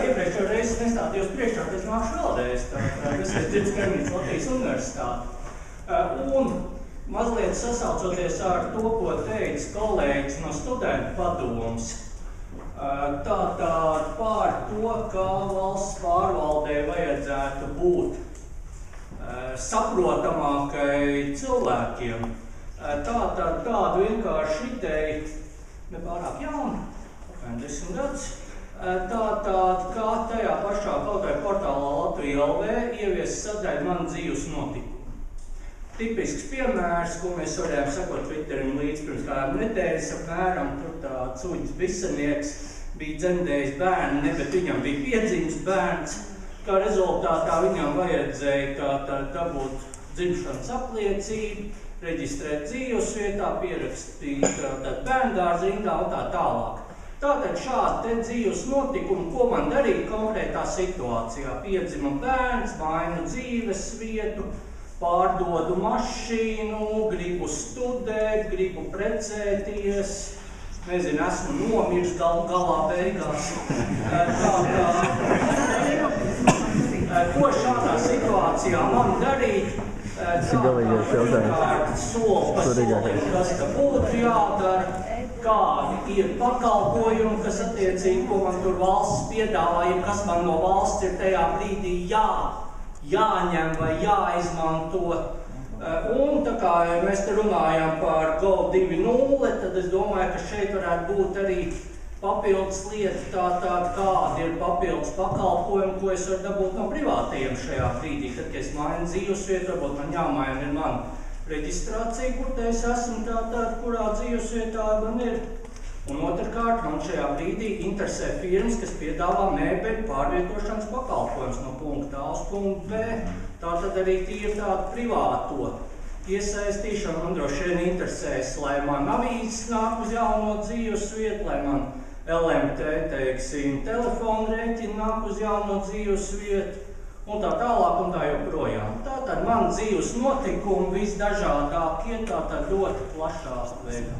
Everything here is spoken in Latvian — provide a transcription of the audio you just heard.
iepriekšējo reizi nestādījos priekšā, tad es nākšu vēlreiz. Tas ir Dzirdes kaimiņas Latvijas universitāte. Un mazliet sasaucoties ar to, ko teica kolēģis no studentu padomes, tātad pār to, kā valsts pārvaldē vajadzētu būt saprotamākai cilvēkiem. Tādu vienkārši ideju, nepārāk jaunu, apmēram 10 gadus, tātad kā tajā pašā kaut vai portālā Latvija LV ievies sadaļu Man dzīves notikumi. Tipisks piemērs, ko mēs varējām sakot Twitterim līdz pirms kādām nedēļas apmēram, tur tāds Uģis Bisenieks bija dzemdējis bērnu, ne, bet viņam bija piedzimis bērns. Kā rezultātā viņam vajadzēja tātad dabūt dzimšanas apliecību, reģistrēt dzīvesvietā, pierakstīt bērndārza rindā un tā tālāk. Tātad šādi dzīves notikumi, ko man darīt konkrētā situācijā. Piedzima bērns, mainu dzīves vietu, pārdodu mašīnu, gribu studēt, gribu precēties, nezinu, esmu nomirs galā beigās. Ko šādā situācijā man darīt? Pirmkārt, soli pa solim, kas ka būtu jādara, kādi ir pakalpojumi, kas attiecīgi, ko man tur valsts piedāvā, ja kas man no valsts ir tajā brīdī jāņem vai jāizmanto. Un tā kā mēs te runājam par Go 2.0, tad es domāju, ka šeit varētu būt arī papildus lieta, tātad kādi ir papildus pakalpojumi, ko es varu dabūt no privātajiem šajā brīdī. Tad, kad es mainu dzīvesvietu, varbūt man jāmaina ir mana reģistrācija, kur te es esmu, tātad, kurā dzīvesvietā man ir. Un otrkārt, man šajā brīdī interesē firmas, kas piedāvā mēbeļu pārvietošanas pakalpojumus no punkta A uz punktu B. Tātad arī tīri tādu privāto iesaistīšanu. Man droši vien interesēs, lai man avīzes nāk uz jauno dzīvesvietu, lai man LMT, teiksim, telefonu rēķini nāk uz jauno dzīvesvietu un tā tālāk un tā joprojām. Tātad man dzīves notikumi visdažādākie, tātad ļoti plašā veidā.